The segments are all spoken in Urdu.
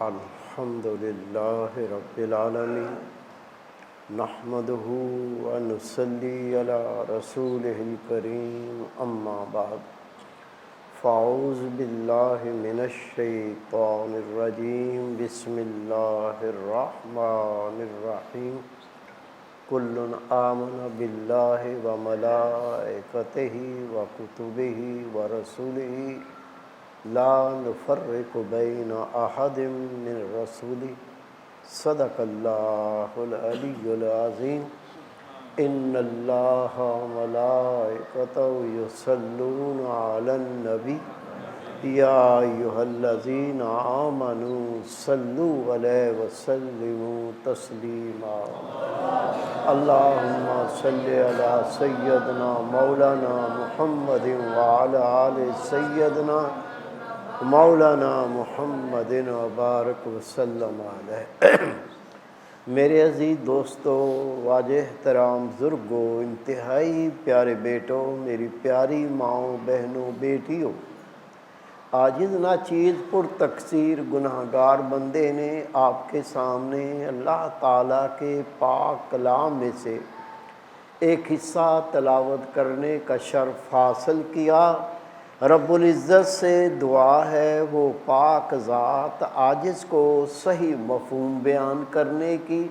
الحمد للہ رب العالمین نحمدہ ونصلی علی رسولہ الکریم اما بعد فاعوذ باللہ من الشیطان الرجیم بسم اللہ الرحمن الرحیم کل آمن باللہ وملائکتہ وکتبہ ورسولہ لا نفرق بین احد من رسولہ صدق اللہ العلی العظیم ان اللہ ملائکتہ یصلون علی النبی یا ایہا الذین آمنوا صلوا علیہ وسلموا تسلیما اللہم صلی علی سیدنا مولانا محمد وعلی آل سیدنا مولانا محمد وبارک وسلم علیہ۔ میرے عزیز دوستو، واجہ احترام بزرگوں، انتہائی پیارے بیٹوں، میری پیاری ماؤں، بہنوں، بیٹیوں، عاجز ناچیز پر تقصیر گناہگار بندے نے آپ کے سامنے اللہ تعالیٰ کے پاک کلام میں سے ایک حصہ تلاوت کرنے کا شرف حاصل کیا۔ رب العزت سے دعا ہے وہ پاک ذات عاجز کو صحیح مفہوم بیان کرنے کی،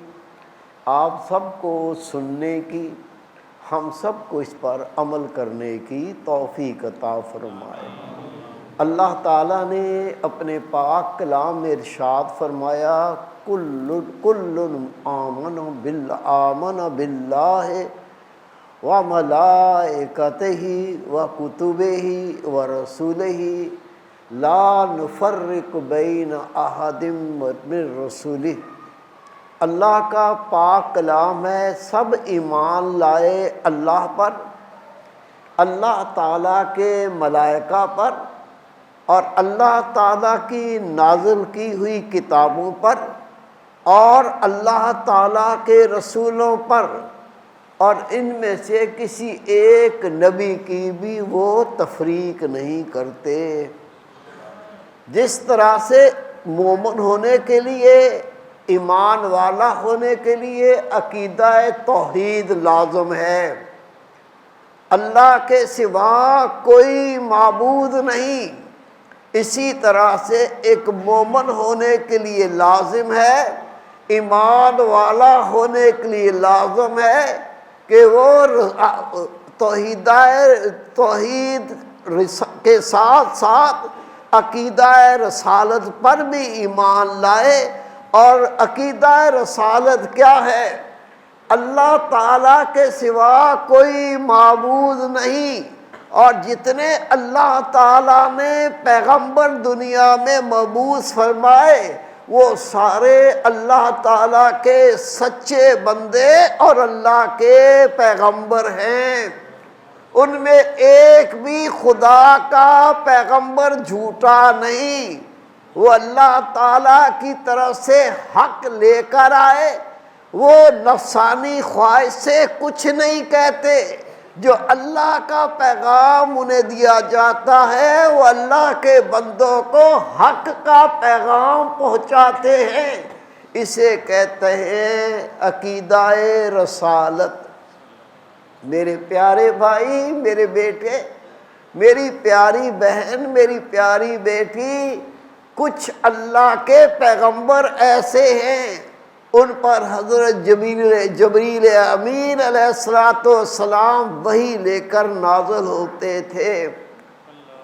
آپ سب کو سننے کی، ہم سب کو اس پر عمل کرنے کی توفیق عطا فرمائے۔ اللہ تعالیٰ نے اپنے پاک کلام میں ارشاد فرمایا کل آمن باللہ وملائکتہ وکتبہ ورسولہ لا نفرق بین احد من رسولہ۔ اللہ کا پاک کلام ہے، سب ایمان لائے اللہ پر، اللہ تعالیٰ کے ملائکہ پر اور اللہ تعالیٰ کی نازل کی ہوئی کتابوں پر اور اللہ تعالیٰ کے رسولوں پر، اور ان میں سے کسی ایک نبی کی بھی وہ تفریق نہیں کرتے۔ جس طرح سے مومن ہونے کے لیے، ایمان والا ہونے کے لیے عقیدہ توحید لازم ہے، اللہ کے سوا کوئی معبود نہیں، اسی طرح سے ایک مومن ہونے کے لیے لازم ہے، ایمان والا ہونے کے لیے لازم ہے کہ وہ توحید کے ساتھ ساتھ عقیدہ رسالت پر بھی ایمان لائے۔ اور عقیدہ رسالت کیا ہے؟ اللہ تعالیٰ کے سوا کوئی معبود نہیں، اور جتنے اللہ تعالیٰ نے پیغمبر دنیا میں مبعوث فرمائے وہ سارے اللہ تعالیٰ کے سچے بندے اور اللہ کے پیغمبر ہیں۔ ان میں ایک بھی خدا کا پیغمبر جھوٹا نہیں، وہ اللہ تعالیٰ کی طرف سے حق لے کر آئے، وہ نفسانی خواہش سے کچھ نہیں کہتے۔ جو اللہ کا پیغام انہیں دیا جاتا ہے وہ اللہ کے بندوں کو حق کا پیغام پہنچاتے ہیں، اسے کہتے ہیں عقیدہ رسالت۔ میرے پیارے بھائی، میرے بیٹے، میری پیاری بہن، میری پیاری بیٹی، کچھ اللہ کے پیغمبر ایسے ہیں ان پر حضرت جبریل امین علیہ السلام وحی لے کر نازل ہوتے تھے،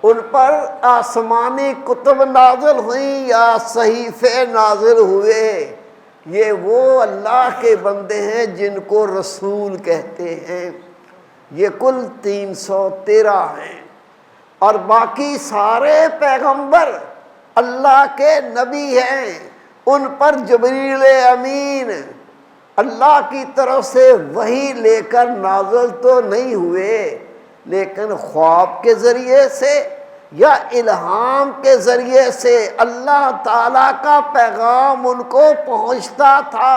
ان پر آسمانی کتب نازل ہوئیں یا صحیفے نازل ہوئے۔ یہ وہ اللہ کے بندے ہیں جن کو رسول کہتے ہیں۔ یہ کل 313 ہیں، اور باقی سارے پیغمبر اللہ کے نبی ہیں، ان پر جبریل امین اللہ کی طرف سے وحی لے کر نازل تو نہیں ہوئے، لیکن خواب کے ذریعے سے یا الہام کے ذریعے سے اللہ تعالیٰ کا پیغام ان کو پہنچتا تھا۔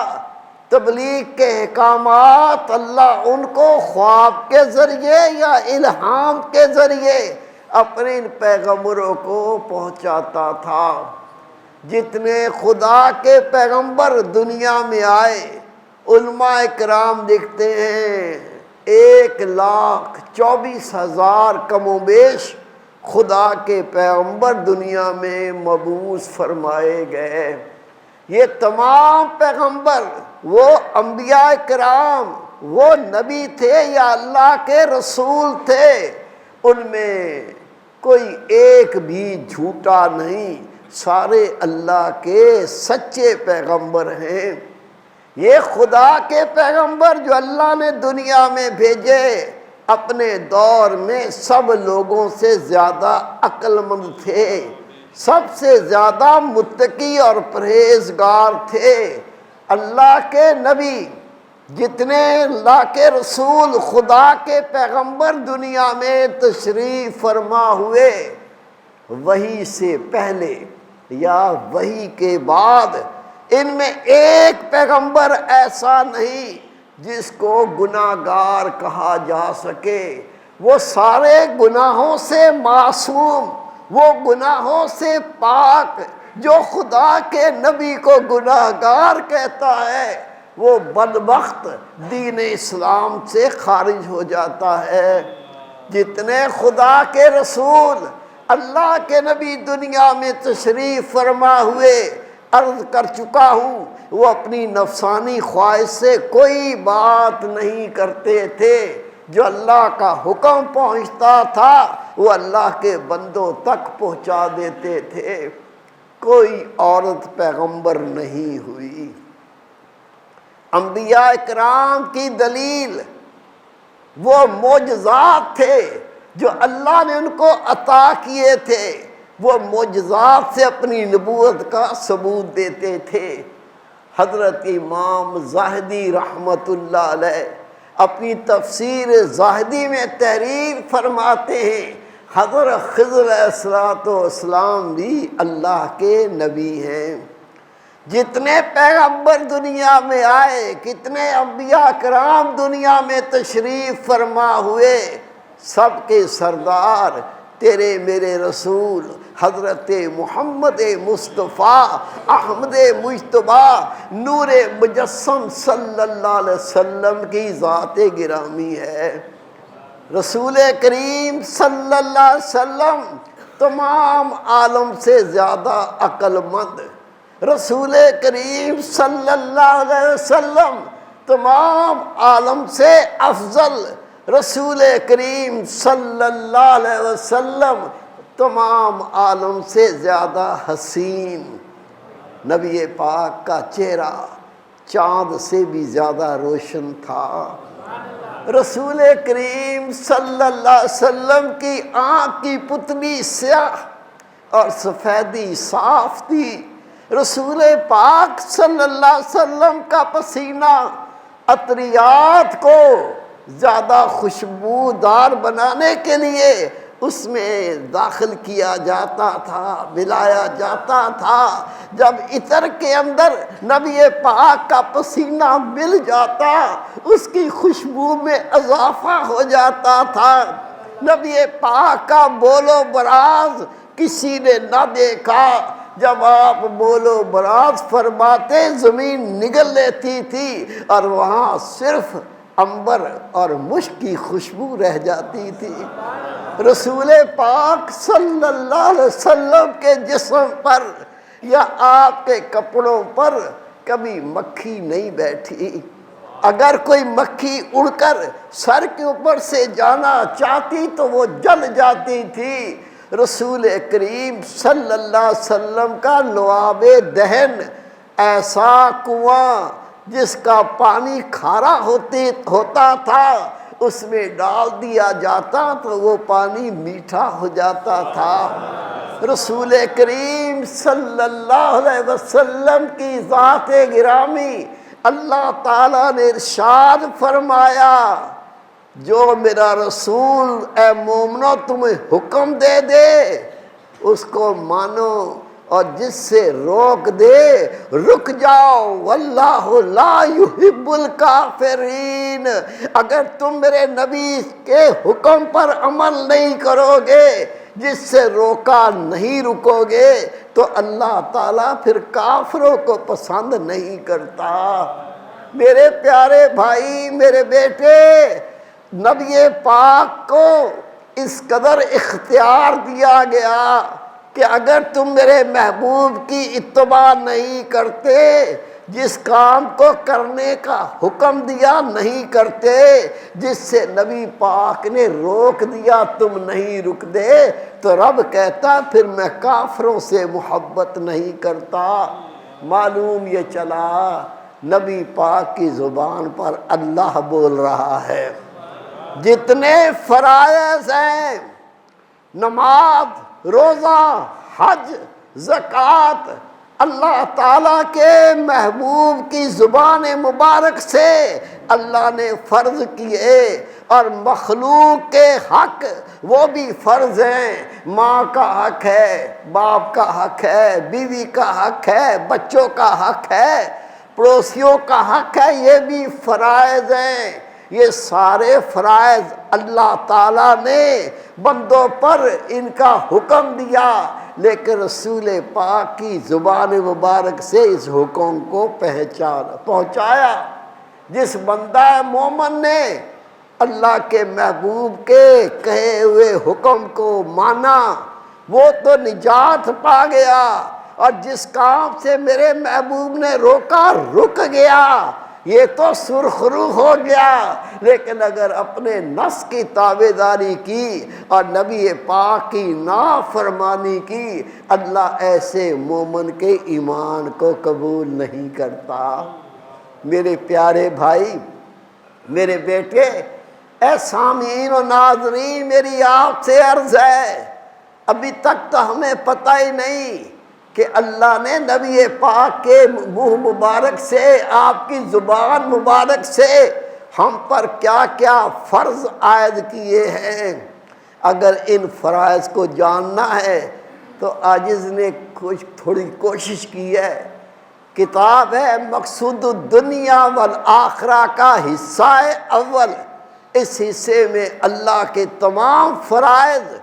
تبلیغ کے احکامات اللہ ان کو خواب کے ذریعے یا الہام کے ذریعے اپنے ان پیغمبروں کو پہنچاتا تھا۔ جتنے خدا کے پیغمبر دنیا میں آئے، علماء کرام لکھتے ہیں 1,24,000 کم و بیش خدا کے پیغمبر دنیا میں مبعوث فرمائے گئے۔ یہ تمام پیغمبر وہ انبیاء کرام، وہ نبی تھے یا اللہ کے رسول تھے، ان میں کوئی ایک بھی جھوٹا نہیں، سارے اللہ کے سچے پیغمبر ہیں۔ یہ خدا کے پیغمبر جو اللہ نے دنیا میں بھیجے، اپنے دور میں سب لوگوں سے زیادہ عقل مند تھے، سب سے زیادہ متقی اور پرہیزگار تھے۔ اللہ کے نبی، جتنے اللہ کے رسول، خدا کے پیغمبر دنیا میں تشریف فرما ہوئے، وحی سے پہلے یا وحی کے بعد ان میں ایک پیغمبر ایسا نہیں جس کو گناہگار کہا جا سکے۔ وہ سارے گناہوں سے معصوم، وہ گناہوں سے پاک۔ جو خدا کے نبی کو گناہگار کہتا ہے وہ بدبخت دین اسلام سے خارج ہو جاتا ہے۔ جتنے خدا کے رسول، اللہ کے نبی دنیا میں تشریف فرما ہوئے، عرض کر چکا ہوں، وہ اپنی نفسانی خواہش سے کوئی بات نہیں کرتے تھے۔ جو اللہ کا حکم پہنچتا تھا وہ اللہ کے بندوں تک پہنچا دیتے تھے۔ کوئی عورت پیغمبر نہیں ہوئی۔ انبیاء کرام کی دلیل وہ معجزات تھے جو اللہ نے ان کو عطا کیے تھے، وہ معجزات سے اپنی نبوت کا ثبوت دیتے تھے۔ حضرت امام زاہدی رحمۃ اللہ علیہ اپنی تفسیر زاہدی میں تحریر فرماتے ہیں، حضرت خضر علیہ السلام بھی اللہ کے نبی ہیں۔ جتنے پیغمبر دنیا میں آئے، کتنے انبیاء کرام دنیا میں تشریف فرما ہوئے، سب کے سردار تیرے میرے رسول حضرت محمد مصطفیٰ احمد مجتبیٰ نور مجسم صلی اللہ علیہ وسلم کی ذات گرامی ہے۔ رسول کریم صلی اللہ علیہ وسلم تمام عالم سے زیادہ عقل مند، رسول کریم صلی اللہ علیہ وسلم تمام عالم سے افضل، رسول کریم صلی اللہ علیہ وسلم تمام عالم سے زیادہ حسین۔ نبی پاک کا چہرہ چاند سے بھی زیادہ روشن تھا۔ رسول کریم صلی اللہ علیہ وسلم کی آنکھ کی پتلی سیاہ اور سفیدی صاف تھی۔ رسول پاک صلی اللہ علیہ وسلم کا پسینہ عطریات کو زیادہ خوشبودار بنانے کے لیے اس میں داخل کیا جاتا تھا، ملایا جاتا تھا۔ جب عطر کے اندر نبی پاک کا پسینہ مل جاتا، اس کی خوشبو میں اضافہ ہو جاتا تھا۔ نبی پاک کا بولو براز کسی نے نہ دیکھا۔ جب آپ بولو براز فرماتے زمین نگل لیتی تھی اور وہاں صرف عنبر اور مشک کی خوشبو رہ جاتی تھی۔ رسول پاک صلی اللہ علیہ وسلم کے جسم پر یا آپ کے کپڑوں پر کبھی مکھی نہیں بیٹھی۔ اگر کوئی مکھی اڑ کر سر کے اوپر سے جانا چاہتی تو وہ جل جاتی تھی۔ رسول کریم صلی اللہ علیہ وسلم کا لعاب دہن ایسا کنواں جس کا پانی کھارا ہوتا تھا، اس میں ڈال دیا جاتا تو وہ پانی میٹھا ہو جاتا تھا۔ رسول کریم صلی اللہ علیہ وسلم کی ذات گرامی اللہ تعالیٰ نے ارشاد فرمایا، جو میرا رسول اے مومنو تمہیں حکم دے دے اس کو مانو، اور جس سے روک دے رک جاؤ، واللہ لا یحب الکافرین۔ اگر تم میرے نبی کے حکم پر عمل نہیں کرو گے، جس سے روکا نہیں رکو گے تو اللہ تعالیٰ پھر کافروں کو پسند نہیں کرتا۔ میرے پیارے بھائی، میرے بیٹے، نبی پاک کو اس قدر اختیار دیا گیا کہ اگر تم میرے محبوب کی اتباع نہیں کرتے، جس کام کو کرنے کا حکم دیا نہیں کرتے، جس سے نبی پاک نے روک دیا تم نہیں رک دے، تو رب کہتا پھر میں کافروں سے محبت نہیں کرتا۔ معلوم یہ چلا نبی پاک کی زبان پر اللہ بول رہا ہے۔ جتنے فرائض ہیں، نماز، روزہ، حج، زکوٰۃ، اللہ تعالیٰ کے محبوب کی زبان مبارک سے اللہ نے فرض کیے، اور مخلوق کے حق وہ بھی فرض ہیں۔ ماں کا حق ہے، باپ کا حق ہے، بیوی کا حق ہے، بچوں کا حق ہے، پڑوسیوں کا حق ہے، یہ بھی فرائض ہیں۔ یہ سارے فرائض اللہ تعالیٰ نے بندوں پر ان کا حکم دیا، لیکن رسول پاک کی زبان مبارک سے اس حکم کو پہنچایا۔ جس بندہ مومن نے اللہ کے محبوب کے کہے ہوئے حکم کو مانا، وہ تو نجات پا گیا، اور جس کام سے میرے محبوب نے روکا رک گیا، یہ تو سرخرو ہو گیا۔ لیکن اگر اپنے نفس کی تابعداری کی اور نبی پاک کی نافرمانی کی، اللہ ایسے مومن کے ایمان کو قبول نہیں کرتا۔ میرے پیارے بھائی، میرے بیٹے، اے سامعین و ناظرین، میری آپ سے عرض ہے، ابھی تک تو ہمیں پتہ ہی نہیں کہ اللہ نے نبی پاک کے منہ مبارک سے، آپ کی زبان مبارک سے ہم پر کیا کیا فرض عائد کیے ہیں۔ اگر ان فرائض کو جاننا ہے تو عاجز نے تھوڑی کوشش کی ہے۔ کتاب ہے مقصود الدنیا والآخرہ کا حصہ اول، اس حصے میں اللہ کے تمام فرائض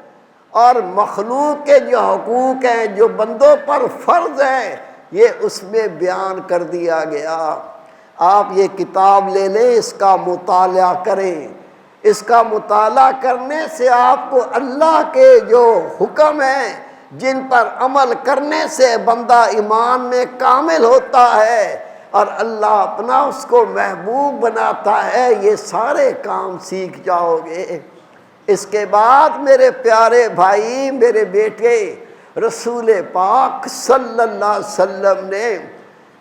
اور مخلوق کے جو حقوق ہیں، جو بندوں پر فرض ہیں، یہ اس میں بیان کر دیا گیا۔ آپ یہ کتاب لے لیں، اس کا مطالعہ کریں۔ اس کا مطالعہ کرنے سے آپ کو اللہ کے جو حکم ہیں، جن پر عمل کرنے سے بندہ ایمان میں کامل ہوتا ہے اور اللہ اپنا اس کو محبوب بناتا ہے، یہ سارے کام سیکھ جاؤ گے۔ اس کے بعد میرے پیارے بھائی، میرے بیٹے، رسول پاک صلی اللہ علیہ وسلم نے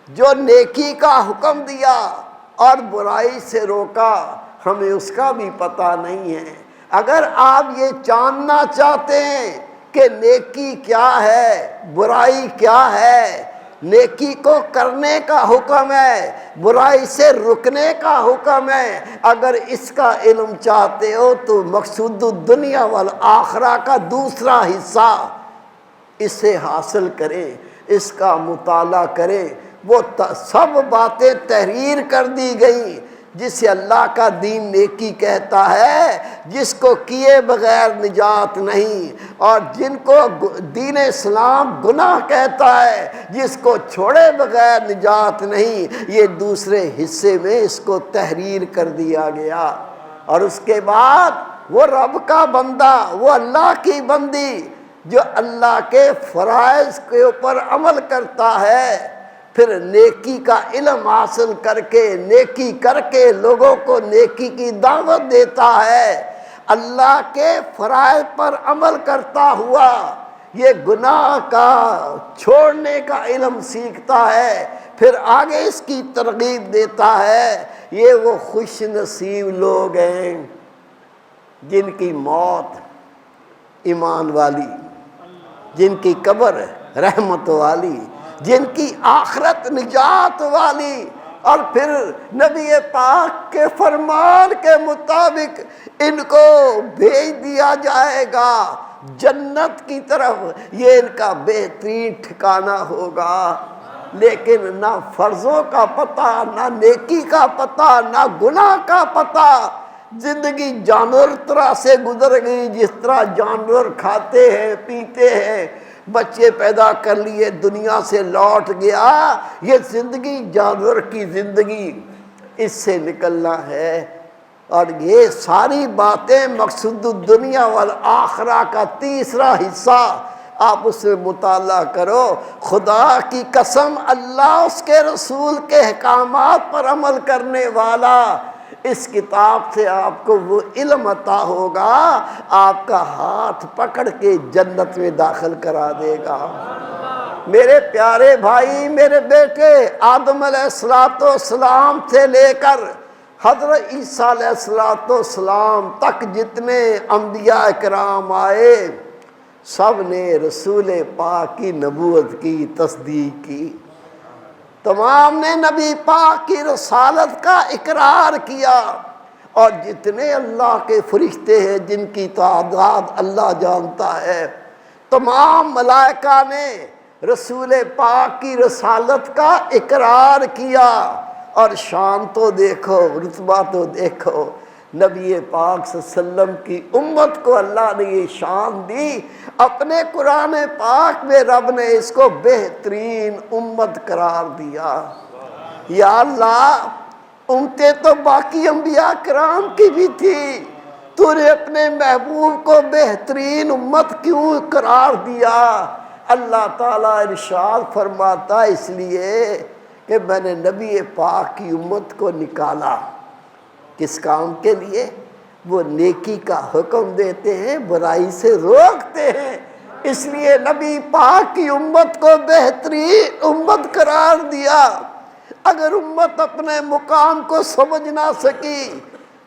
جو نیکی کا حکم دیا اور برائی سے روکا، ہمیں اس کا بھی پتہ نہیں ہے۔ اگر آپ یہ جاننا چاہتے ہیں کہ نیکی کیا ہے، برائی کیا ہے، نیکی کو کرنے کا حکم ہے، برائی سے رکنے کا حکم ہے، اگر اس کا علم چاہتے ہو تو مقصود الدنیا والآخرہ کا دوسرا حصہ اسے حاصل کریں، اس کا مطالعہ کریں۔ وہ سب باتیں تحریر کر دی گئی جسے اللہ کا دین نیکی کہتا ہے، جس کو کیے بغیر نجات نہیں، اور جن کو دین اسلام گناہ کہتا ہے، جس کو چھوڑے بغیر نجات نہیں۔ یہ دوسرے حصے میں اس کو تحریر کر دیا گیا۔ اور اس کے بعد وہ رب کا بندہ، وہ اللہ کی بندی جو اللہ کے فرائض کے اوپر عمل کرتا ہے، پھر نیکی کا علم حاصل کر کے، نیکی کر کے لوگوں کو نیکی کی دعوت دیتا ہے، اللہ کے فرائض پر عمل کرتا ہوا یہ گناہ کا چھوڑنے کا علم سیکھتا ہے، پھر آگے اس کی ترغیب دیتا ہے۔ یہ وہ خوش نصیب لوگ ہیں جن کی موت ایمان والی، جن کی قبر رحمت والی، جن کی آخرت نجات والی، اور پھر نبی پاک کے فرمان کے مطابق ان کو بھیج دیا جائے گا جنت کی طرف۔ یہ ان کا بہترین ٹھکانہ ہوگا۔ لیکن نہ فرضوں کا پتہ، نہ نیکی کا پتہ، نہ گناہ کا پتہ، زندگی جانور طرح سے گزر گئی، جس طرح جانور کھاتے ہیں پیتے ہیں، بچے پیدا کر لیے، دنیا سے لوٹ گیا۔ یہ زندگی جانور کی زندگی، اس سے نکلنا ہے۔ اور یہ ساری باتیں مقصود الدنیا والآخرہ کا تیسرا حصہ آپ اس میں مطالعہ کرو۔ خدا کی قسم، اللہ اس کے رسول کے احکامات پر عمل کرنے والا، اس کتاب سے آپ کو وہ علم عطا ہوگا، آپ کا ہاتھ پکڑ کے جنت میں داخل کرا دے گا۔ میرے پیارے بھائی، میرے بیٹے، آدم علیہ السلام سے لے کر حضرت عیسیٰ علیہ السلام تک جتنے انبیاء کرام آئے، سب نے رسول پاک کی نبوت کی تصدیق کی، تمام نے نبی پاک کی رسالت کا اقرار کیا۔ اور جتنے اللہ کے فرشتے ہیں جن کی تعداد اللہ جانتا ہے، تمام ملائکہ نے رسول پاک کی رسالت کا اقرار کیا۔ اور شان تو دیکھو، رتبہ تو دیکھو، نبی پاک صلی اللہ علیہ وسلم کی امت کو اللہ نے یہ شان دی۔ اپنے قرآن پاک میں رب نے اس کو بہترین امت قرار دیا۔ یا اللہ، امتیں تو باقی انبیاء کرام کی بھی تھی، تو نے اپنے محبوب کو بہترین امت کیوں قرار دیا؟ اللہ تعالیٰ ارشاد فرماتا، اس لیے کہ میں نے نبی پاک کی امت کو نکالا۔ کس کام کے لیے؟ وہ نیکی کا حکم دیتے ہیں، برائی سے روکتے ہیں، اس لیے نبی پاک کی امت کو بہترین امت قرار دیا۔ اگر امت اپنے مقام کو سمجھ نہ سکی،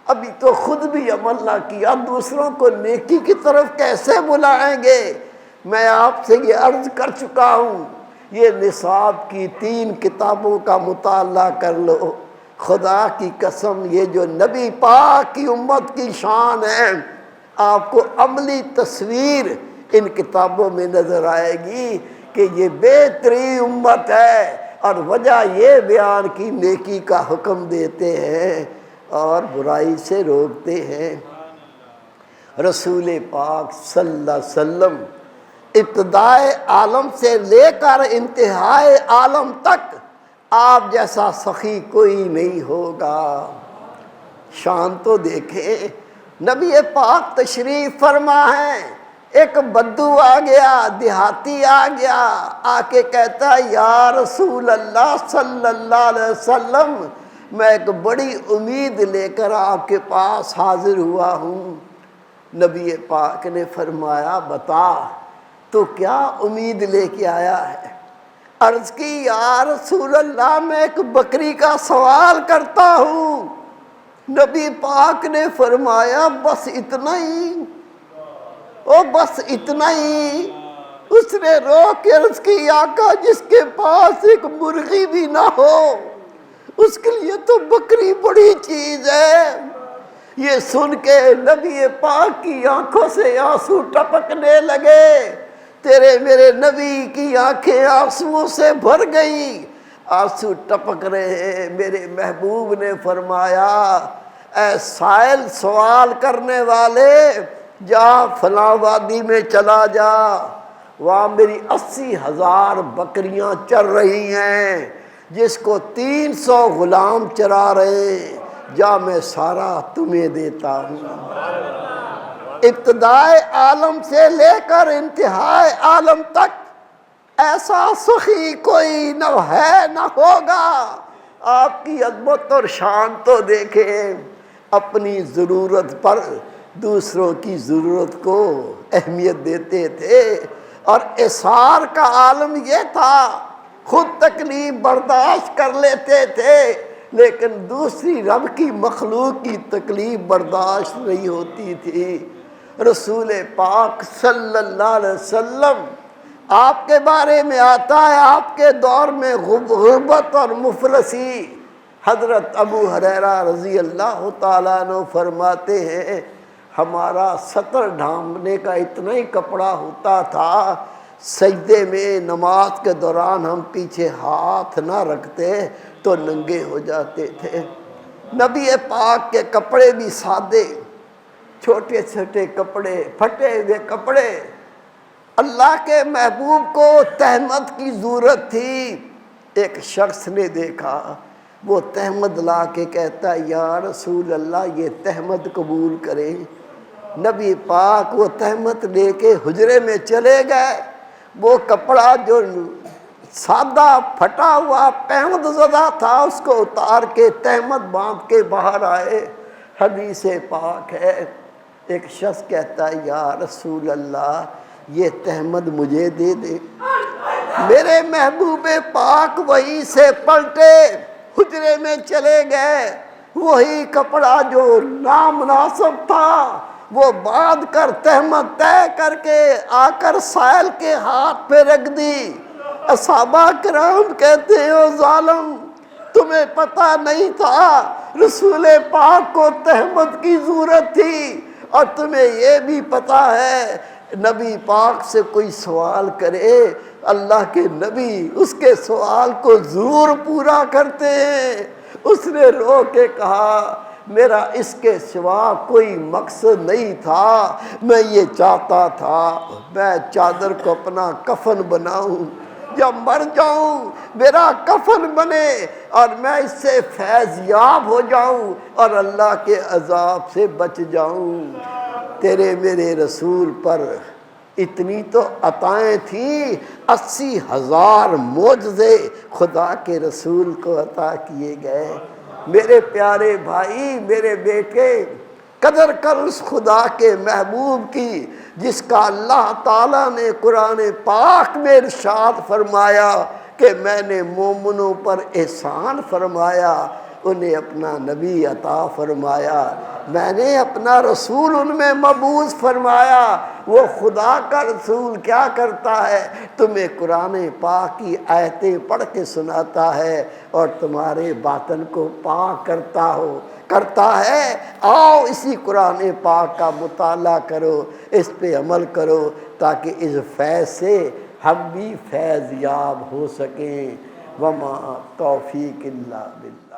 ابھی تو خود بھی عمل نہ کیا، دوسروں کو نیکی کی طرف کیسے بلائیں گے؟ میں آپ سے یہ عرض کر چکا ہوں، یہ نصاب کی 3 کتابوں کا مطالعہ کر لو۔ خدا کی قسم، یہ جو نبی پاک کی امت کی شان ہے، آپ کو عملی تصویر ان کتابوں میں نظر آئے گی کہ یہ بہترین امت ہے۔ اور وجہ یہ بیان کی، نیکی کا حکم دیتے ہیں اور برائی سے روکتے ہیں۔ رسول پاک صلی اللہ علیہ وسلم ابتدائے عالم سے لے کر انتہائے عالم تک آپ جیسا سخی کوئی نہیں ہوگا۔ شان تو دیکھیں، نبی پاک تشریف فرما ہے، ایک بدو آ گیا، دیہاتی آ گیا، آ کے کہتا ہے، یا رسول اللہ صلی اللہ علیہ وسلم، میں ایک بڑی امید لے کر آپ کے پاس حاضر ہوا ہوں۔ نبی پاک نے فرمایا، بتا تو کیا امید لے کے آیا ہے؟ عرض کی، یا رسول اللہ، میں ایک بکری کا سوال کرتا ہوں۔ نبی پاک نے فرمایا، بس اتنا ہی؟ او بس اتنا ہی؟ اس نے رو کے عرض کی، آقا، جس کے پاس ایک مرغی بھی نہ ہو، اس کے لیے تو بکری بڑی چیز ہے۔ یہ سن کے نبی پاک کی آنکھوں سے آنسو ٹپکنے لگے۔ تیرے میرے نبی کی آنکھیں آنسوؤں سے بھر گئی، آنسو ٹپک رہے ہیں۔ میرے محبوب نے فرمایا، اے سائل سوال کرنے والے، جا فلاں وادی میں چلا جا، وہاں میری 80,000 بکریاں چر رہی ہیں، جس کو 300 غلام چرا رہے ہیں، جا میں سارا تمہیں دیتا ہوں۔ ابتدائے عالم سے لے کر انتہائے عالم تک ایسا سخی کوئی نہ ہے نہ ہوگا۔ آپ کی عظمت اور شان تو دیکھیں، اپنی ضرورت پر دوسروں کی ضرورت کو اہمیت دیتے تھے۔ اور اثار کا عالم یہ تھا، خود تکلیف برداشت کر لیتے تھے، لیکن دوسری رب کی مخلوق کی تکلیف برداشت نہیں ہوتی تھی۔ رسول پاک صلی اللہ علیہ وسلم، آپ کے بارے میں آتا ہے، آپ کے دور میں غربت اور مفلسی۔ حضرت ابو ہریرہ رضی اللہ تعالیٰ عنہ فرماتے ہیں، ہمارا سطر ڈھانپنے کا اتنا ہی کپڑا ہوتا تھا، سجدے میں نماز کے دوران ہم پیچھے ہاتھ نہ رکھتے تو ننگے ہو جاتے تھے۔ نبی پاک کے کپڑے بھی سادے، چھوٹے چھوٹے کپڑے، پھٹے ہوئے کپڑے۔ اللہ کے محبوب کو تہمت کی ضرورت تھی۔ ایک شخص نے دیکھا، وہ تہمت لا کے کہتا یا رسول اللہ یہ تہمت قبول کرے۔ نبی پاک وہ تہمت لے کے حجرے میں چلے گئے، وہ کپڑا جو سادہ پھٹا ہوا تہمت زدہ تھا اس کو اتار کے تہمت باندھ کے باہر آئے۔ حدیث پاک ہے، ایک شخص کہتا ہے یا رسول اللہ یہ تہمت مجھے دے دے۔ میرے محبوب پاک وہیں سے پلٹے، حجرے میں چلے گئے، وہی کپڑا جو نامناسب تھا وہ باندھ کر تہمت طے کر کے آ کر سائل کے ہاتھ پہ رکھ دی۔ صحابہ کرام کہتے ہیں او ظالم، تمہیں پتہ نہیں تھا رسول پاک کو تہمت کی ضرورت تھی، اور تمہیں یہ بھی پتہ ہے نبی پاک سے کوئی سوال کرے اللہ کے نبی اس کے سوال کو ضرور پورا کرتے ہیں۔ اس نے رو کے کہا میرا اس کے سوا کوئی مقصد نہیں تھا، میں یہ چاہتا تھا میں چادر کو اپنا کفن بناؤں، جب مر جاؤں میرا کفن بنے اور میں اس سے فیض یاب ہو جاؤں اور اللہ کے عذاب سے بچ جاؤں۔ تیرے میرے رسول پر اتنی تو عطائیں تھیں، 80,000 معجزے خدا کے رسول کو عطا کیے گئے۔ میرے پیارے بھائی، میرے بیٹے، قدر کر اس خدا کے محبوب کی جس کا اللہ تعالیٰ نے قرآن پاک میں ارشاد فرمایا کہ میں نے مومنوں پر احسان فرمایا، انہیں اپنا نبی عطا فرمایا، میں نے اپنا رسول ان میں مبعوث فرمایا۔ وہ خدا کا رسول کیا کرتا ہے؟ تمہیں قرآن پاک کی آیتیں پڑھ کے سناتا ہے اور تمہارے باطن کو پاک کرتا ہے۔ آؤ اسی قرآن پاک کا مطالعہ کرو، اس پہ عمل کرو تاکہ اس فیض سے ہم بھی فیض یاب ہو سکیں۔ وما توفیق الا باللہ۔